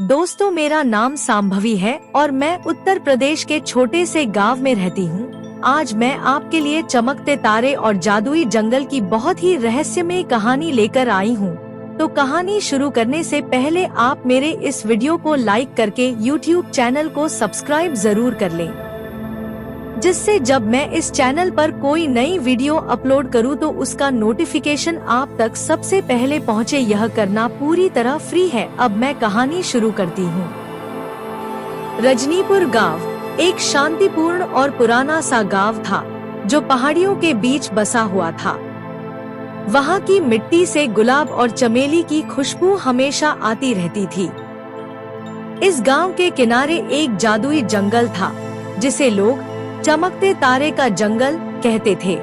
दोस्तों, मेरा नाम सांभवी है और मैं उत्तर प्रदेश के छोटे से गांव में रहती हूँ। आज मैं आपके लिए चमकते तारे और जादुई जंगल की बहुत ही रहस्यमय कहानी लेकर आई हूँ। तो कहानी शुरू करने से पहले आप मेरे इस वीडियो को लाइक करके YouTube चैनल को सब्सक्राइब जरूर कर लें, जिससे जब मैं इस चैनल पर कोई नई वीडियो अपलोड करूं तो उसका नोटिफिकेशन आप तक सबसे पहले पहुंचे। यह करना पूरी तरह फ्री है। अब मैं कहानी शुरू करती हूं। रजनीपुर गांव एक शांतिपूर्ण और पुराना सा गांव था, जो पहाड़ियों के बीच बसा हुआ था। वहां की मिट्टी से गुलाब और चमेली की खुशबू हमेशा आती रहती थी। इस गांव के किनारे एक जादुई जंगल था, जिसे लोग चमकते तारे का जंगल कहते थे।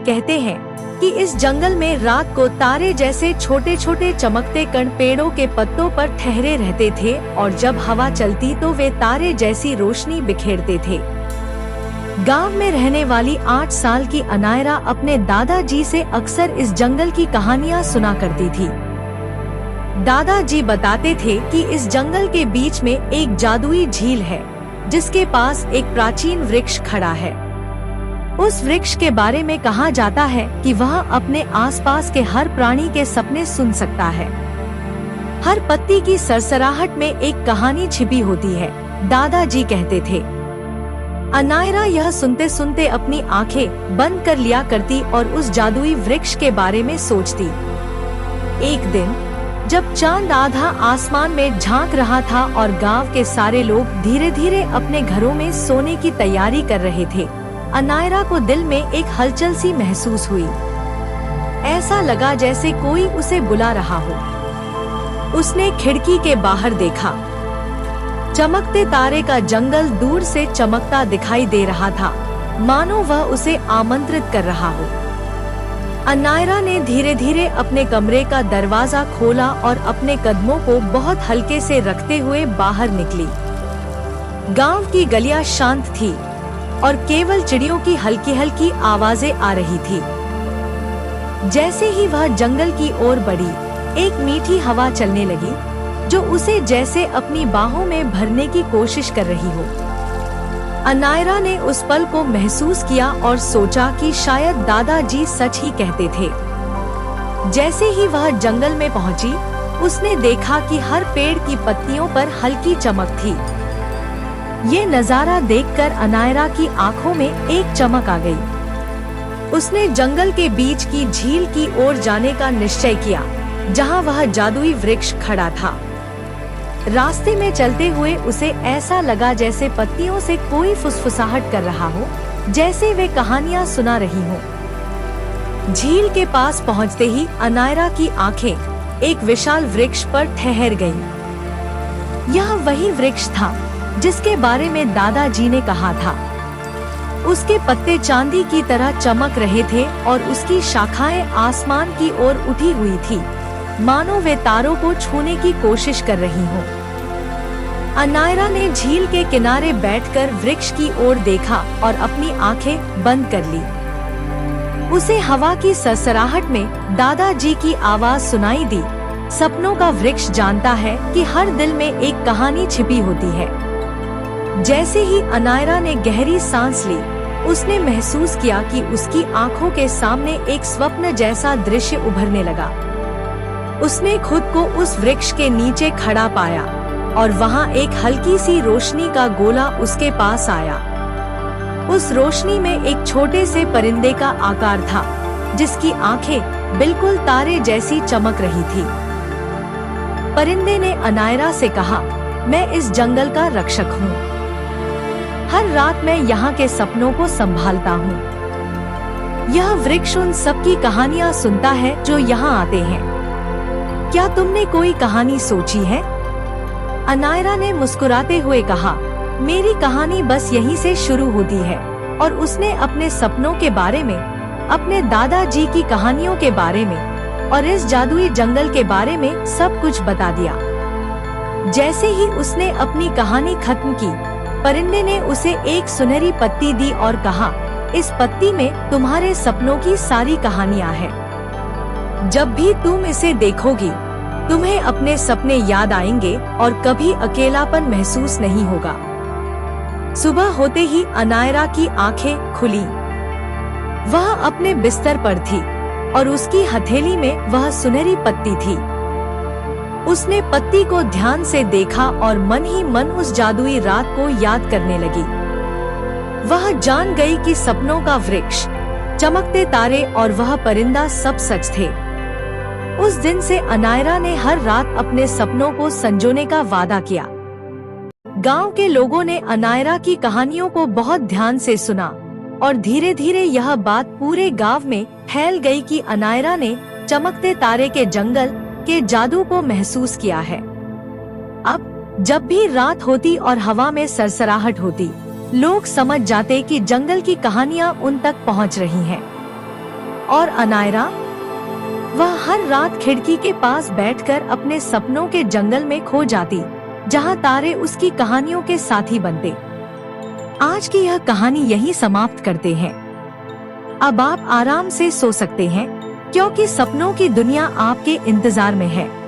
कहते हैं कि इस जंगल में रात को तारे जैसे छोटे छोटे चमकते कण पेड़ों के पत्तों पर ठहरे रहते थे, और जब हवा चलती तो वे तारे जैसी रोशनी बिखेरते थे। गांव में रहने वाली 8 साल की अनायरा अपने दादाजी से अक्सर इस जंगल की कहानियां सुना करती थी। दादाजी बताते थे कि इस जंगल के बीच में एक जादुई झील है, जिसके पास एक प्राचीन वृक्ष खड़ा है। उस वृक्ष के बारे में कहा जाता है कि वह अपने आसपास के हर प्राणी के सपने सुन सकता है। हर पत्ती की सरसराहट में एक कहानी छिपी होती है, दादाजी कहते थे। अनायरा यह सुनते सुनते अपनी आंखें बंद कर लिया करती और उस जादुई वृक्ष के बारे में सोचती। एक दिन जब चांद आधा आसमान में झांक रहा था और गांव के सारे लोग धीरे धीरे अपने घरों में सोने की तैयारी कर रहे थे, अनायरा को दिल में एक हलचल सी महसूस हुई। ऐसा लगा जैसे कोई उसे बुला रहा हो। उसने खिड़की के बाहर देखा। चमकते तारे का जंगल दूर से चमकता दिखाई दे रहा था, मानो वह उसे आमंत्रित कर रहा हो। अनायरा ने धीरे धीरे अपने कमरे का दरवाजा खोला और अपने कदमों को बहुत हल्के से रखते हुए बाहर निकली। गांव की गलियां शांत थी और केवल चिड़ियों की हल्की हल्की आवाजें आ रही थी। जैसे ही वह जंगल की ओर बढ़ी, एक मीठी हवा चलने लगी, जो उसे जैसे अपनी बाहों में भरने की कोशिश कर रही हो। अनायरा ने उस पल को महसूस किया और सोचा कि शायद दादाजी सच ही कहते थे। जैसे ही वह जंगल में पहुंची, उसने देखा कि हर पेड़ की पत्तियों पर हल्की चमक थी। ये नजारा देखकर अनायरा की आंखों में एक चमक आ गई। उसने जंगल के बीच की झील की ओर जाने का निश्चय किया, जहां वह जादुई वृक्ष खड़ा था। रास्ते में चलते हुए उसे ऐसा लगा जैसे पत्तियों से कोई फुसफुसाहट कर रहा हो, जैसे वे कहानियां सुना रही हो। झील के पास पहुंचते ही अनायरा की आंखें एक विशाल वृक्ष पर ठहर गईं। यह वही वृक्ष था जिसके बारे में दादाजी ने कहा था। उसके पत्ते चांदी की तरह चमक रहे थे और उसकी शाखाएं आसमान की ओर उठी हुई थी, मानो वे तारों को छूने की कोशिश कर रही हों। अनायरा ने झील के किनारे बैठकर वृक्ष की ओर देखा और अपनी आंखें बंद कर ली। उसे हवा की सरसराहट में दादाजी की आवाज सुनाई दी, सपनों का वृक्ष जानता है कि हर दिल में एक कहानी छिपी होती है। जैसे ही अनायरा ने गहरी सांस ली, उसने महसूस किया कि उसकी आंखों के सामने एक स्वप्न जैसा दृश्य उभरने लगा। उसने खुद को उस वृक्ष के नीचे खड़ा पाया और वहां एक हल्की सी रोशनी का गोला उसके पास आया। उस रोशनी में एक छोटे से परिंदे का आकार था, जिसकी आंखें बिल्कुल तारे जैसी चमक रही थी। परिंदे ने अनायरा से कहा, मैं इस जंगल का रक्षक हूँ। हर रात मैं यहाँ के सपनों को संभालता हूँ। यह वृक्ष उन सबकी कहानियाँ सुनता है जो यहाँ आते हैं। क्या तुमने कोई कहानी सोची है? अनायरा ने मुस्कुराते हुए कहा, मेरी कहानी बस यहीं से शुरू होती है। और उसने अपने सपनों के बारे में, अपने दादाजी की कहानियों के बारे में और इस जादुई जंगल के बारे में सब कुछ बता दिया। जैसे ही उसने अपनी कहानी खत्म की, परिंदे ने उसे एक सुनहरी पत्ती दी और कहा, इस पत्ती में तुम्हारे सपनों की सारी कहानियां हैं। जब भी तुम इसे देखोगी, तुम्हें अपने सपने याद आएंगे और कभी अकेलापन महसूस नहीं होगा। सुबह होते ही अनायरा की आंखें खुली। वह अपने बिस्तर पर थी और उसकी हथेली में वह सुनहरी पत्ती थी। उसने पत्ती को ध्यान से देखा और मन ही मन उस जादुई रात को याद करने लगी। वह जान गई कि सपनों का वृक्ष, चमकते तारे और वह परिंदा सब सच थे। उस दिन से अनायरा ने हर रात अपने सपनों को संजोने का वादा किया। गांव के लोगों ने अनायरा की कहानियों को बहुत ध्यान से सुना और धीरे धीरे यह बात पूरे गांव में फैल गई कि अनायरा ने चमकते तारे के जंगल के जादू को महसूस किया है। अब जब भी रात होती और हवा में सरसराहट होती, लोग समझ जाते कि जंगल की कहानियां उन तक पहुंच रही हैं। और अनायरा, वह हर रात खिड़की के पास बैठकर अपने सपनों के जंगल में खो जाती, जहां तारे उसकी कहानियों के साथी बनते। आज की यह कहानी यहीं समाप्त करते हैं। अब आप आराम से सो सकते हैं, क्योंकि सपनों की दुनिया आपके इंतजार में है।